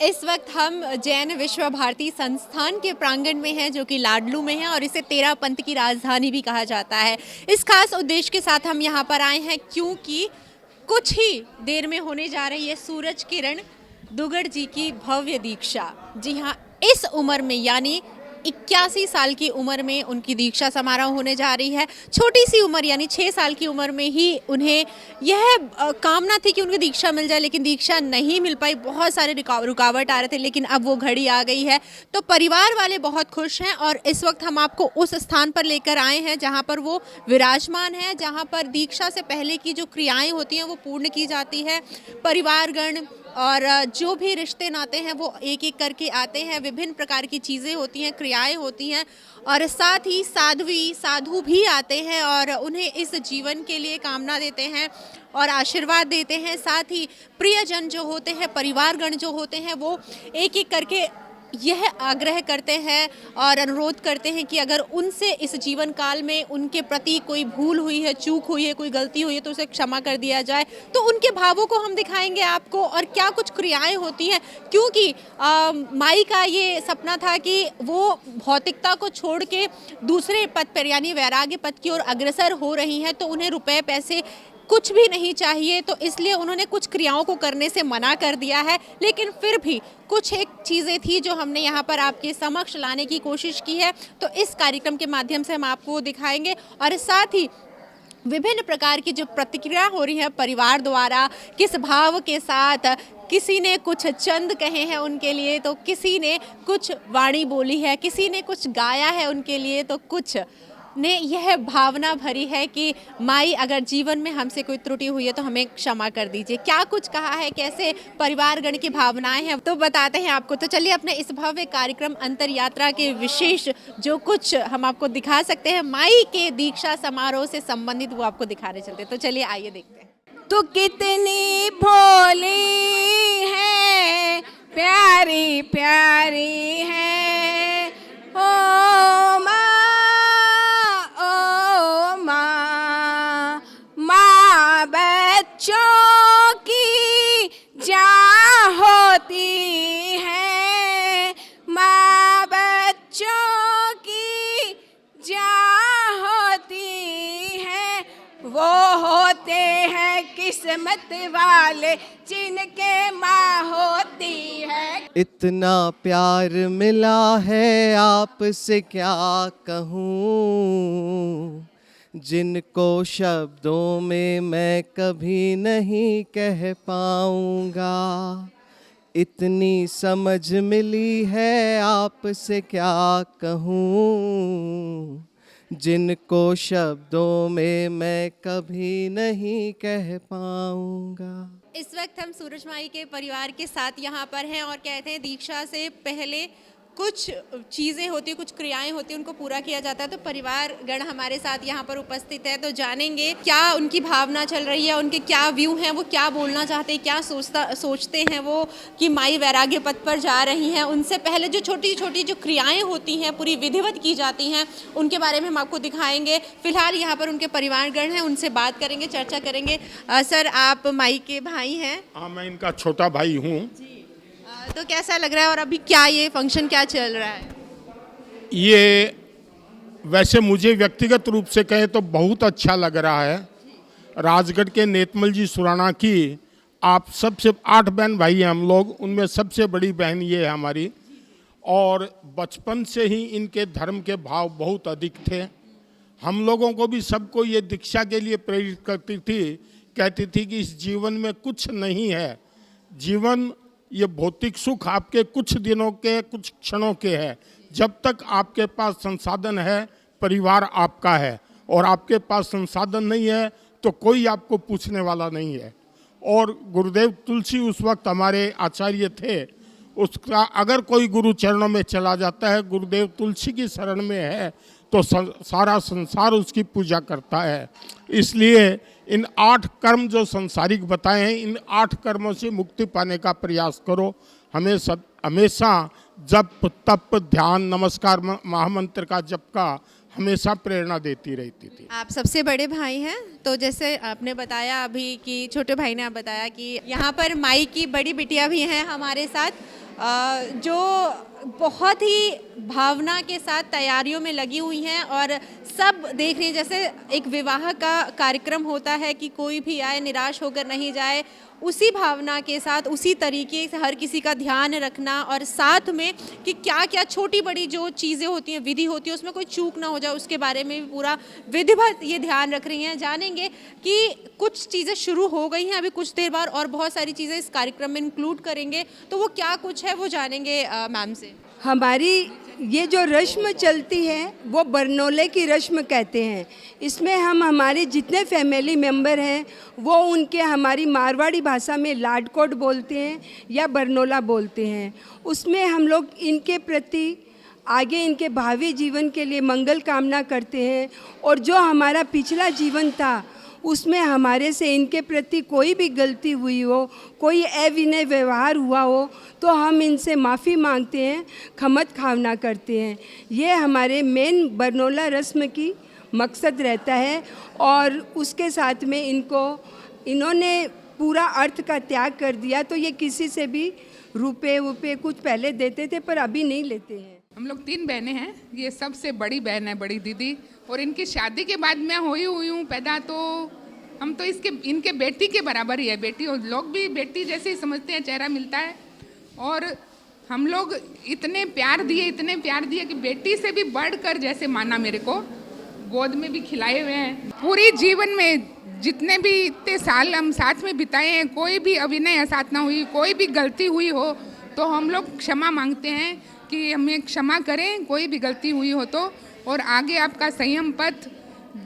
इस वक्त हम जैन विश्व भारती संस्थान के प्रांगण में हैं, जो कि लाडलू में है और इसे 13 पंथ की राजधानी भी कहा जाता है। इस खास उद्देश्य के साथ हम यहाँ पर आए हैं क्योंकि कुछ ही देर में होने जा रही है सूरज किरण दुगड़ जी की भव्य दीक्षा। जी हाँ, इस उम्र में यानी 81 साल की उम्र में उनकी दीक्षा समारोह होने जा रही है। छोटी सी उम्र यानी 6 साल की उम्र में ही उन्हें यह कामना थी कि उनको दीक्षा मिल जाए, लेकिन दीक्षा नहीं मिल पाई। बहुत सारे रुकावट आ रहे थे, लेकिन अब वो घड़ी आ गई है। तो परिवार वाले बहुत खुश हैं और इस वक्त हम आपको उस स्थान पर लेकर आए हैं जहाँ पर वो विराजमान है, जहाँ पर दीक्षा से पहले की जो क्रियाएँ होती हैं वो पूर्ण की जाती है। परिवारगण और जो भी रिश्ते नाते हैं वो एक एक करके आते हैं। विभिन्न प्रकार की चीज़ें होती हैं, क्रियाएं होती हैं और साथ ही साधु भी आते हैं और उन्हें इस जीवन के लिए कामना देते हैं और आशीर्वाद देते हैं। साथ ही प्रियजन जो होते हैं, परिवारगण जो होते हैं, वो एक एक करके यह आग्रह करते हैं और अनुरोध करते हैं कि अगर उनसे इस जीवन काल में उनके प्रति कोई भूल हुई है, चूक हुई है, कोई गलती हुई है तो उसे क्षमा कर दिया जाए। तो उनके भावों को हम दिखाएंगे आपको और क्या कुछ क्रियाएं होती हैं, क्योंकि माई का ये सपना था कि वो भौतिकता को छोड़ के दूसरे पद पर यानी वैराग्य पद की ओर अग्रसर हो रही हैं, तो उन्हें रुपए पैसे कुछ भी नहीं चाहिए। तो इसलिए उन्होंने कुछ क्रियाओं को करने से मना कर दिया है, लेकिन फिर भी कुछ एक चीज़ें थी जो हमने यहाँ पर आपके समक्ष लाने की कोशिश की है। तो इस कार्यक्रम के माध्यम से हम आपको दिखाएंगे और साथ ही विभिन्न प्रकार की जो प्रतिक्रिया हो रही है परिवार द्वारा, किस भाव के साथ, किसी ने कुछ चंद कहे हैं उनके लिए, तो किसी ने कुछ वाणी बोली है, किसी ने कुछ गाया है उनके लिए, तो कुछ ने यह भावना भरी है कि माई अगर जीवन में हमसे कोई त्रुटि हुई है तो हमें क्षमा कर दीजिए। क्या कुछ कहा है, कैसे परिवारगण की भावनाएं हैं, तो बताते हैं आपको। तो चलिए अपने इस भव्य कार्यक्रम अंतर यात्रा के विशेष जो कुछ हम आपको दिखा सकते हैं माई के दीक्षा समारोह से संबंधित, वो आपको दिखाने चलते हैं। तो चलिए आइए देखते हैं। तो कितनी भोली है, प्यारी प्यारी है ओ माँ, बच्चों की जान होती है, माँ बच्चों की जान होती है। वो होते हैं किस्मत वाले जिनके माँ होती है। इतना प्यार मिला है आपसे क्या कहूँ, जिनको शब्दों में मैं कभी नहीं कह पाऊंगा। इतनी समझ मिली है आपसे क्या कहूँ, जिनको शब्दों में मैं कभी नहीं कह पाऊंगा। इस वक्त हम सूरज माई के परिवार के साथ यहाँ पर हैं और कहते हैं दीक्षा से पहले कुछ चीज़ें होती, कुछ क्रियाएं होती, उनको पूरा किया जाता है। तो परिवार गण हमारे साथ यहाँ पर उपस्थित है, तो जानेंगे क्या उनकी भावना चल रही है, उनके क्या व्यू हैं, वो क्या बोलना चाहते हैं, क्या सोचते हैं वो कि माई वैराग्य पथ पर जा रही हैं। उनसे पहले जो छोटी छोटी जो क्रियाएं होती हैं पूरी विधिवत की जाती हैं, उनके बारे में हम आपको दिखाएंगे। फिलहाल यहाँ पर उनके परिवारगण हैं, उनसे बात करेंगे, चर्चा करेंगे। सर, आप माई के भाई हैं? हाँ, मैं इनका छोटा भाई हूँ। तो कैसा लग रहा है और अभी क्या ये फंक्शन क्या चल रहा है? ये वैसे मुझे व्यक्तिगत रूप से कहे तो बहुत अच्छा लग रहा है। राजगढ़ के नेतमल जी सुराना की आप सबसे 8 बहन भाई हैं हम लोग, उनमें सबसे बड़ी बहन ये है हमारी। और बचपन से ही इनके धर्म के भाव बहुत अधिक थे। हम लोगों को भी सबको ये दीक्षा के लिए प्रेरित करती थी, कहती थी कि इस जीवन में कुछ नहीं है, जीवन ये भौतिक सुख आपके कुछ दिनों के, कुछ क्षणों के है। जब तक आपके पास संसाधन है, परिवार आपका है, और आपके पास संसाधन नहीं है तो कोई आपको पूछने वाला नहीं है। और गुरुदेव तुलसी उस वक्त हमारे आचार्य थे, उसका अगर कोई गुरु चरणों में चला जाता है, गुरुदेव तुलसी की शरण में है, तो सारा संसार उसकी पूजा करता है। इसलिए इन 8 कर्म जो संसारिक बताए हैं, इन 8 कर्मों से मुक्ति पाने का प्रयास करो। हमेशा जप तप ध्यान नमस्कार महामंत्र का जप का हमेशा प्रेरणा देती रहती थी। आप सबसे बड़े भाई हैं, तो जैसे आपने बताया अभी कि छोटे भाई ने आप बताया कि यहाँ पर माई की बड़ी बिटिया भी हैं हमारे साथ, जो बहुत ही भावना के साथ तैयारियों में लगी हुई हैं और सब देख रही हैं। जैसे एक विवाह का कार्यक्रम होता है कि कोई भी आए निराश होकर नहीं जाए, उसी भावना के साथ उसी तरीके से हर किसी का ध्यान रखना और साथ में कि क्या क्या छोटी बड़ी जो चीज़ें होती हैं, विधि होती है, उसमें कोई चूक ना हो जाए, उसके बारे में भी पूरा विधिवत ये ध्यान रख रही हैं। जानेंगे कि कुछ चीज़ें शुरू हो गई हैं अभी कुछ देर बाद और बहुत सारी चीज़ें इस कार्यक्रम में इंक्लूड करेंगे, तो वो क्या कुछ है वो जानेंगे मैम से। हमारी ये जो रस्म चलती है वो बरनोले की रस्म कहते हैं। इसमें हम हमारे जितने फैमिली मेंबर हैं वो उनके हमारी मारवाड़ी भाषा में लाडकोट बोलते हैं या बरनोला बोलते हैं। उसमें हम लोग इनके प्रति आगे इनके भावी जीवन के लिए मंगल कामना करते हैं और जो हमारा पिछला जीवन था उसमें हमारे से इनके प्रति कोई भी गलती हुई हो, कोई अविनय व्यवहार हुआ हो तो हम इनसे माफ़ी मांगते हैं, खमत खावना करते हैं। ये हमारे मेन बरनोला रस्म की मकसद रहता है। और उसके साथ में इन्होंने पूरा अर्थ का त्याग कर दिया, तो ये किसी से भी रुपए कुछ पहले देते थे पर अभी नहीं लेते हैं। हम लोग 3 बहनें हैं, ये सबसे बड़ी बहन है बड़ी दीदी, और इनकी शादी के बाद मैं हुई हूँ पैदा, तो हम तो इनके बेटी के बराबर ही है। बेटी और लोग भी बेटी जैसे ही समझते हैं, चेहरा मिलता है। और हम लोग इतने प्यार दिए कि बेटी से भी बढ़कर जैसे माना मेरे को, गोद में भी खिलाए हुए हैं। पूरी जीवन में जितने भी इतने साल हम साथ में बिताए हैं, कोई भी अभिनय साथ ना हुई, कोई भी गलती हुई हो तो हम लोग क्षमा मांगते हैं कि हमें क्षमा करें कोई भी गलती हुई हो तो। और आगे आपका संयम पथ,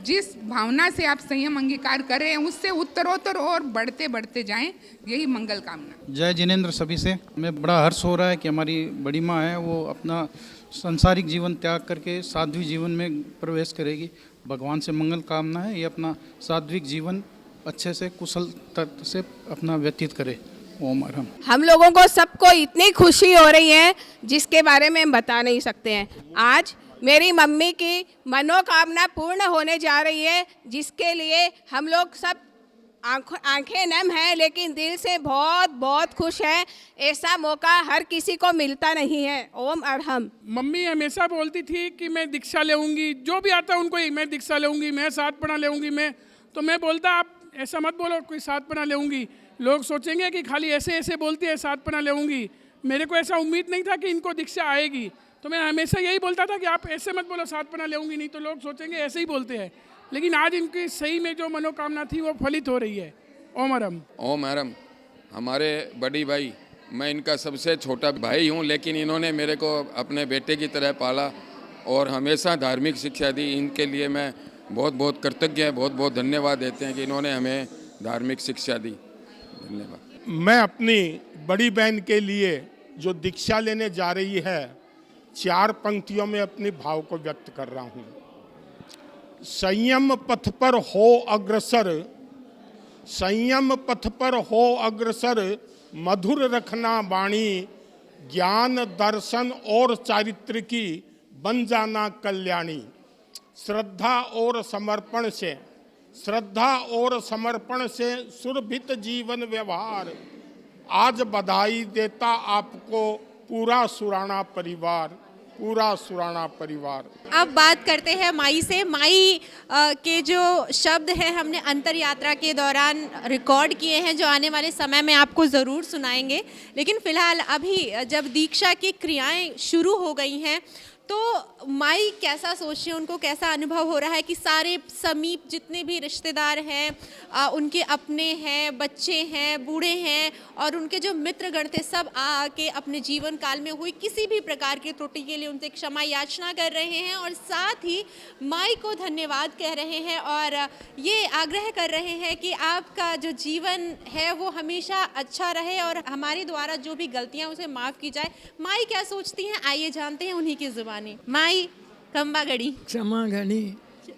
जिस भावना से आप संयम अंगीकार करें उससे उत्तरोत्तर और बढ़ते बढ़ते जाएं, यही मंगल कामना। जय जिनेंद्र सभी से। हमें बड़ा हर्ष हो रहा है कि हमारी बड़ी माँ है वो अपना सांसारिक जीवन त्याग करके साध्वी जीवन में प्रवेश करेगी। भगवान से मंगल कामना है ये अपना सात्विक जीवन अच्छे से कुशल तत्व से अपना व्यतीत करे। ओम अरहम। हम लोगों को सबको इतनी खुशी हो रही है जिसके बारे में हम बता नहीं सकते हैं। आज मेरी मम्मी की मनोकामना पूर्ण होने जा रही है, जिसके लिए हम लोग सब आंखें नम हैं लेकिन दिल से बहुत बहुत खुश हैं। ऐसा मौका हर किसी को मिलता नहीं है। ओम अरहम। मम्मी हमेशा बोलती थी कि मैं दीक्षा लेऊंगी, जो भी आता उनको मैं दीक्षा लेऊंगी, मैं साधपना लेऊंगी। मैं बोलता आप ऐसा मत बोलो कोई साधपना लेऊंगी, लोग सोचेंगे कि खाली ऐसे ऐसे बोलती है साधपना लेऊंगी। मेरे को ऐसा उम्मीद नहीं था कि इनको दीक्षा आएगी, तो मैं हमेशा यही बोलता था कि आप ऐसे मत बोलो साधपना लेऊंगी, नहीं तो लोग सोचेंगे ऐसे ही बोलते हैं। लेकिन आज इनकी सही में जो मनोकामना थी वो फलित हो रही है। ओम अरहम। ओम अरहम। हमारे बड़ी भाई, मैं इनका सबसे छोटा भाई हूँ, लेकिन इन्होंने मेरे को अपने बेटे की तरह पाला और हमेशा धार्मिक शिक्षा दी। इनके लिए मैं बहुत बहुत कृतज्ञ है, बहुत बहुत धन्यवाद देते हैं कि इन्होंने हमें धार्मिक शिक्षा दी। धन्यवाद। मैं अपनी बड़ी बहन के लिए जो दीक्षा लेने जा रही है, 4 पंक्तियों में अपने भाव को व्यक्त कर रहा हूँ। संयम पथ पर हो अग्रसर, संयम पथ पर हो अग्रसर, मधुर रखना वाणी, ज्ञान दर्शन और चारित्र की बन जाना कल्याणी। श्रद्धा और समर्पण से, श्रद्धा और समर्पण से सुरभित जीवन व्यवहार। आज बधाई देता आपको पूरा सुराना परिवार, पूरा सुराना परिवार। अब बात करते हैं माई से। माई के जो शब्द हैं हमने अंतर यात्रा के दौरान रिकॉर्ड किए हैं, जो आने वाले समय में आपको ज़रूर सुनाएंगे। लेकिन फ़िलहाल अभी जब दीक्षा की क्रियाएं शुरू हो गई हैं तो माई कैसा सोच रही है, उनको कैसा अनुभव हो रहा है कि सारे समीप जितने भी रिश्तेदार हैं, उनके अपने हैं, बच्चे हैं, बूढ़े हैं और उनके जो मित्रगण थे, सब आके अपने जीवन काल में हुई किसी भी प्रकार की त्रुटि के लिए उनसे क्षमा याचना कर रहे हैं और साथ ही माई को धन्यवाद कह रहे हैं और ये आग्रह कर रहे हैं कि आपका जो जीवन है वो हमेशा अच्छा रहे और हमारे द्वारा जो भी गलतियाँ उसे माफ़ की जाए। माई क्या सोचती हैं, आइए जानते हैं उन्हीं की जुबानी। माई खम्बा घड़ी। क्षमा घड़ी,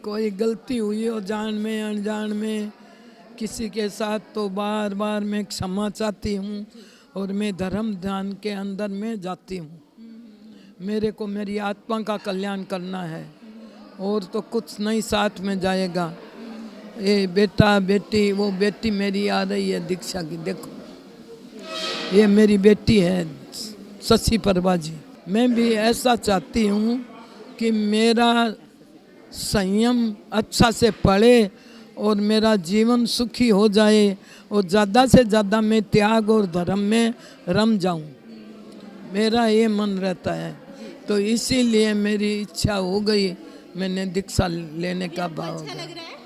कोई गलती हुई हो जान में अनजान में किसी के साथ, तो बार बार मैं क्षमा चाहती हूँ और मैं धर्म ध्यान के अंदर में जाती हूँ। मेरे को मेरी आत्मा का कल्याण करना है और तो कुछ नहीं साथ में जाएगा। ये बेटा बेटी, वो बेटी मेरी आ रही है दीक्षा की, देखो ये मेरी बेटी है शशि परवा जी। मैं भी ऐसा चाहती हूँ कि मेरा संयम अच्छा से पढ़े और मेरा जीवन सुखी हो जाए और ज़्यादा से ज़्यादा मैं त्याग और धर्म में रम जाऊं, मेरा ये मन रहता है। तो इसीलिए मेरी इच्छा हो गई, मैंने दीक्षा लेने का भाव।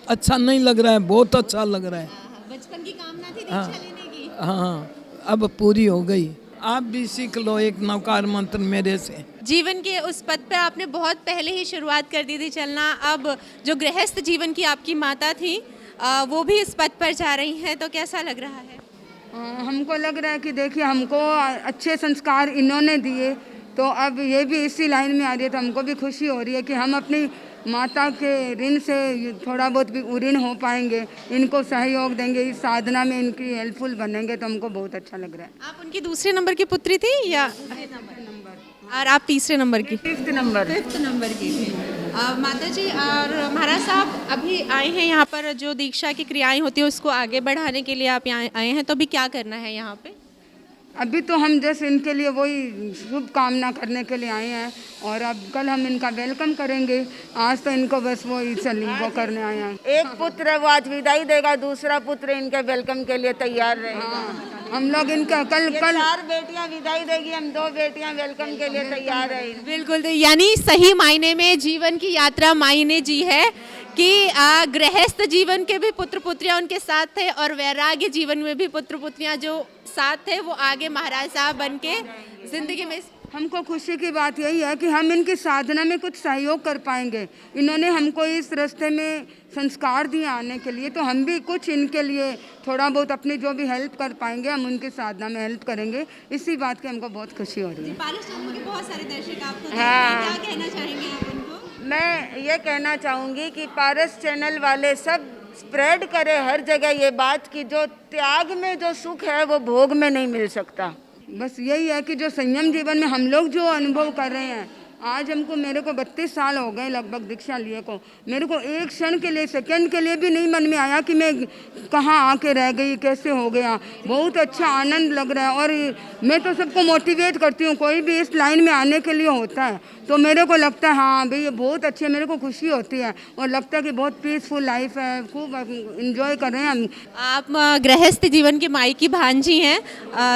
अच्छा नहीं लग रहा है, बहुत अच्छा लग रहा है। बचपन की कामना थी दीक्षा लेने की। हाँ, अब पूरी हो गई। आप भी सीख लो एक नवकार मंत्र मेरे से। जीवन के उस पथ पे आपने बहुत पहले ही शुरुआत कर दी थी चलना। अब जो गृहस्थ जीवन की आपकी माता थी वो भी इस पथ पर जा रही हैं, तो कैसा लग रहा है? हमको लग रहा है कि देखिए हमको अच्छे संस्कार इन्होंने दिए, तो अब ये भी इसी लाइन में आ रही है, तो हमको भी खुशी हो रही है कि हम अपनी माता के ऋण से थोड़ा बहुत भी ऋण हो पाएंगे, इनको सहयोग देंगे, इस साधना में इनकी हेल्पफुल बनेंगे, तो हमको बहुत अच्छा लग रहा है। आप उनकी दूसरे नंबर की पुत्री थी या और आप तीसरे नंबर की? फिफ्थ नंबर की थी। माता जी और महाराज साहब अभी आए हैं यहाँ पर, जो दीक्षा की क्रियाएं होती है उसको आगे बढ़ाने के लिए आप यहाँ आए हैं, तो अभी क्या करना है यहाँ पे? अभी तो हम जैसे इनके लिए वही शुभ कामना करने के लिए आए हैं, और अब कल हम इनका वेलकम करेंगे। आज तो इनको बस वो वो करने आए हैं। एक पुत्र है वो आज विदाई देगा, दूसरा पुत्र इनके वेलकम के लिए तैयार रहेगा। हम लोग इनका कल 4 बेटियां विदाई देगी, हम 2 बेटियां वेलकम के लिए तैयार है। बिल्कुल, यानी सही मायने में जीवन की यात्रा मायने जी है कि गृहस्थ जीवन के भी पुत्र पुत्रियां उनके साथ थे और वैराग्य जीवन में भी पुत्र पुत्रियां जो साथ थे वो आगे महाराज साहब बन के जिंदगी में। हमको खुशी की बात यही है कि हम इनकी साधना में कुछ सहयोग कर पाएंगे। इन्होंने हमको इस रास्ते में संस्कार दिए आने के लिए, तो हम भी कुछ इनके लिए थोड़ा बहुत अपनी जो भी हेल्प कर पाएंगे हम उनकी साधना में हेल्प करेंगे। इसी बात की हमको बहुत खुशी हो रही है। बहुत सारे दर्शक आपको क्या कहना चाहेंगे आप उनको? मैं ये कहना चाहूँगी कि पारस चैनल वाले सब स्प्रेड करें हर जगह ये बात कि जो त्याग में जो सुख है वो भोग में नहीं मिल सकता। बस यही है कि जो संयम जीवन में हम लोग जो अनुभव कर रहे हैं, आज हमको मेरे को 32 साल हो गए लगभग दीक्षा लिए को, मेरे को एक क्षण के लिए सेकंड के लिए भी नहीं मन में आया कि मैं कहाँ आके रह गई, कैसे हो गया। बहुत अच्छा आनंद लग रहा है। और मैं तो सबको मोटिवेट करती हूँ, कोई भी इस लाइन में आने के लिए होता है तो मेरे को लगता है हाँ भाई ये बहुत अच्छी है, मेरे को खुशी होती है और लगता है कि बहुत पीसफुल लाइफ है, खूब इंजॉय कर रहे हैं हम। आप गृहस्थ जीवन की माई की भांजी हैं,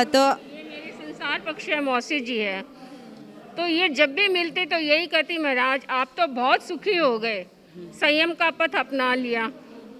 तो मेरे संसार पक्ष है मौसी जी है, तो ये जब भी मिलते तो यही कहती महाराज आप तो बहुत सुखी हो गए, संयम का पथ अपना लिया।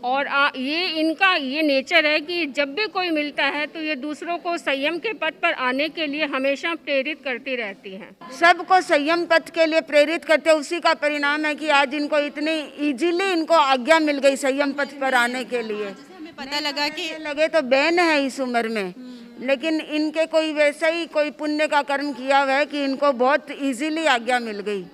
और ये इनका ये नेचर है कि जब भी कोई मिलता है तो ये दूसरों को संयम के पथ पर आने के लिए हमेशा प्रेरित करती रहती हैं। सबको संयम पथ के लिए प्रेरित करते, उसी का परिणाम है कि आज इनको इतनी इजीली इनको आज्ञा मिल गई संयम पथ पर आने के लिए। हमें पता लगा कि लगे तो बहन है इस उम्र में, लेकिन इनके कोई वैसा ही कोई पुण्य का कर्म किया हुआ है कि इनको बहुत इजीली आज्ञा मिल गई।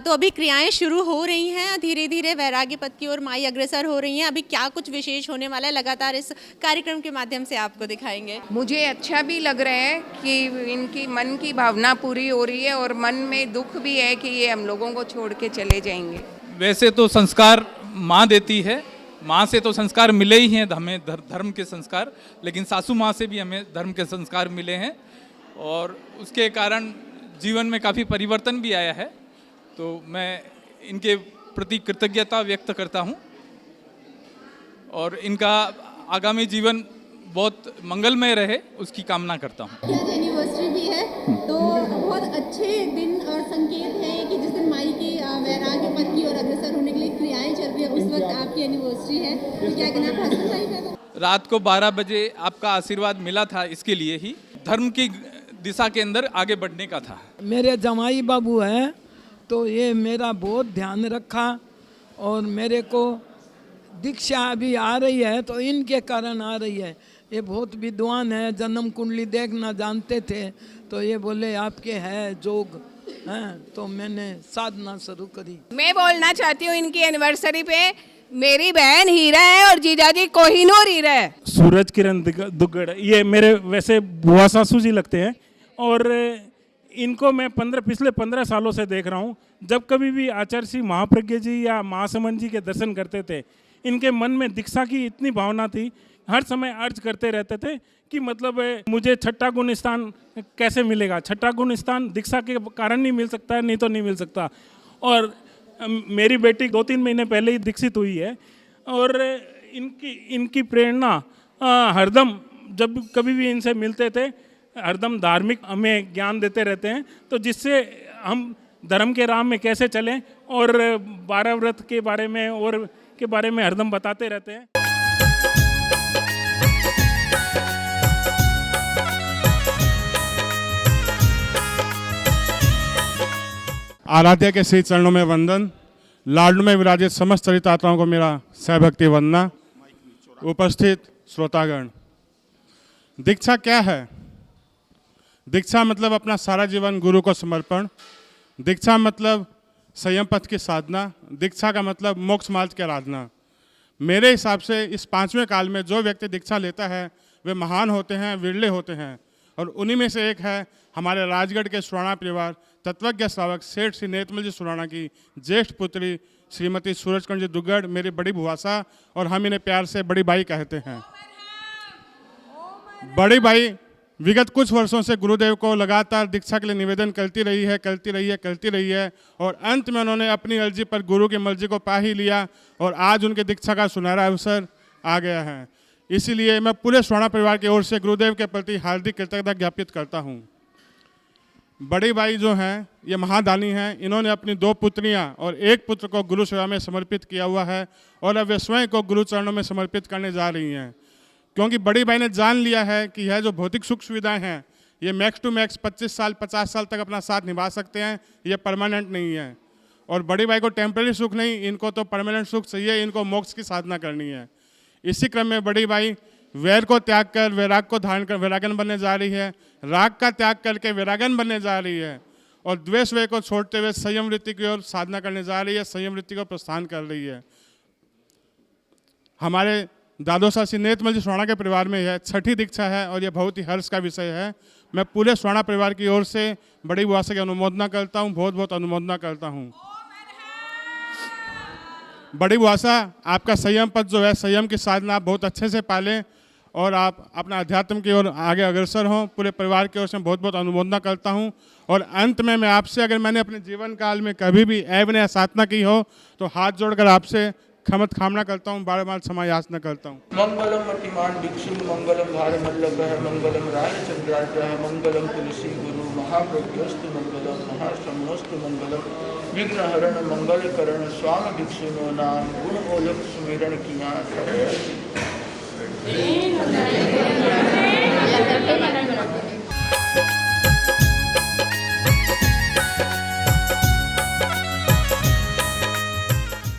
तो अभी क्रियाएं शुरू हो रही हैं, धीरे धीरे वैराग्य पथ की ओर माई अग्रसर हो रही हैं। अभी क्या कुछ विशेष होने वाला है लगातार इस कार्यक्रम के माध्यम से आपको दिखाएंगे। मुझे अच्छा भी लग रहा है कि इनकी मन की भावना पूरी हो रही है और मन में दुख भी है कि ये हम लोगों को छोड़ के चले जाएंगे। वैसे तो संस्कार माँ देती है, माँ से तो संस्कार मिले ही हैं हमें धर्म के संस्कार, लेकिन सासू माँ से भी हमें धर्म के संस्कार मिले हैं और उसके कारण जीवन में काफ़ी परिवर्तन भी आया है। तो मैं इनके प्रति कृतज्ञता व्यक्त करता हूँ और इनका आगामी जीवन बहुत मंगलमय रहे उसकी कामना करता हूँ। एनिवर्सरी भी है तो बहुत अच्छे दिन और संकेत है कि जिस दिन माई की वैराग्य पथ की ओर अग्रसर होने के लिए क्रियाएं चल रही है, उस वक्त आपकी एनिवर्सरी है, तो क्या कहना है भाषण भाई का? रात को 12 बजे आपका आशीर्वाद मिला था, इसके लिए ही धर्म की दिशा के अंदर आगे बढ़ने का था। मेरे जमाई बाबू हैं तो ये मेरा बहुत ध्यान रखा और मेरे को दीक्षा अभी आ रही है तो इनके कारण आ रही है। ये बहुत विद्वान है, जन्म कुंडली देखना जानते थे तो ये बोले आपके है जोग हैं, तो मैंने साधना शुरू करी। मैं बोलना चाहती हूँ इनकी एनिवर्सरी पे मेरी बहन हीरा है और जीजाजी कोहिनूर हीरा है। सूरज किरण दुग्गड़ ये मेरे वैसे बुआ सासू जी लगते हैं और इनको मैं पिछले 15 सालों से देख रहा हूँ। जब कभी भी आचार्य श्री महाप्रज्ञ जी या महासमन जी के दर्शन करते थे, इनके मन में दीक्षा की इतनी भावना थी, हर समय अर्ज करते रहते थे कि मतलब मुझे छठा गुण स्थान कैसे मिलेगा, छठा गुण स्थान दीक्षा के कारण नहीं मिल सकता है, नहीं तो नहीं मिल सकता। और मेरी बेटी 2-3 महीने पहले ही दीक्षित हुई है और इनकी प्रेरणा हरदम जब कभी भी इनसे मिलते थे, हरदम धार्मिक हमें ज्ञान देते रहते हैं, तो जिससे हम धर्म के राह में कैसे चलें और 12 व्रत के बारे में और के बारे में हरदम बताते रहते हैं। आराध्या के श्री चरणों में वंदन। लाडलू में विराजित समस्त चरितात्माओं को मेरा सहभक्ति वंदना। उपस्थित श्रोतागण, दीक्षा क्या है? दीक्षा मतलब अपना सारा जीवन गुरु को समर्पण। दीक्षा मतलब संयम पथ की साधना। दीक्षा का मतलब मोक्ष मार्ग की आराधना। मेरे हिसाब से इस 5वें काल में जो व्यक्ति दीक्षा लेता है वे महान होते हैं, विरले होते हैं, और उन्हीं में से एक है हमारे राजगढ़ के सुराणा परिवार तत्वज्ञ श्रावक सेठ श्री नेतमल जी सुराणा की ज्येष्ठ पुत्री श्रीमती सूरजकंड जी दुग्गड़, मेरी बड़ी भुआसा, और हम इन्हें प्यार से बड़ी बाई कहते हैं। बड़ी बाई विगत कुछ वर्षों से गुरुदेव को लगातार दीक्षा के लिए निवेदन करती रही है और अंत में उन्होंने अपनी अर्जी पर गुरु की मर्जी को पा ही लिया और आज उनके दीक्षा का सुनहरा अवसर आ गया है। इसीलिए मैं पूरे सुराणा परिवार की ओर से गुरुदेव के प्रति हार्दिक कृतज्ञता ज्ञापित करता हूँ। बड़ी बाई जो हैं ये महादानी हैं। इन्होंने अपनी 2 पुत्रियां और 1 पुत्र को गुरु सेवा में समर्पित किया हुआ है और अब वे स्वयं को गुरु चरणों में समर्पित करने जा रही हैं, क्योंकि बड़ी बाई ने जान लिया है कि यह जो भौतिक सुख सुविधाएं हैं ये मैक्स टू मैक्स 25 साल 50 साल तक अपना साथ निभा सकते हैं, ये परमानेंट नहीं है। और बड़ी बाई को टेम्परेरी सुख नहीं, इनको तो परमानेंट सुख चाहिए, इनको मोक्ष की साधना करनी है। इसी क्रम में बड़ी बाई वैर को त्याग कर वैराग को धारण कर वैरागन बनने जा रही है, राग का त्याग करके वैरागन बनने जा रही है, और द्वेष वय को छोड़ते हुए संयम वृत्ति की ओर साधना करने जा रही है, संयम वृत्ति को प्रस्थान कर रही है। हमारे दादोसा श्री नेतमल जी सुराणा के परिवार में यह 6ठी दीक्षा है और यह बहुत ही हर्ष का विषय है। मैं पूरे सुराणा परिवार की ओर से बड़ी बुआसा की अनुमोदना करता हूँ, बहुत बहुत अनुमोदना करता हूँ। बड़ी बुआसा, आपका संयम पद जो है, संयम की साधना आप बहुत अच्छे से पालें और आप अपना अध्यात्म की ओर आगे अग्रसर हों। पूरे परिवार की ओर से बहुत बहुत अनुमोदना करता हूं। और अंत में मैं आपसे, अगर मैंने अपने जीवन काल में कभी भी ऐब ने साधना की हो तो हाथ जोड़कर आपसे क्षमत कामना करता हूं, बार-बार क्षमा याचना करता हूं। मंगलम मतिमान भिक्षु मंगलम भारमल्लभ मंगलम रायचंद्रार्य मंगलम तुलसी गुरु महाप्रज्ञस्तु मंगलम महाश्रमोस्तु मंगलम विघ्नहरण मंगलकरण स्वामी भिक्षुनो नाम गुण ओलक सुमिरन किया।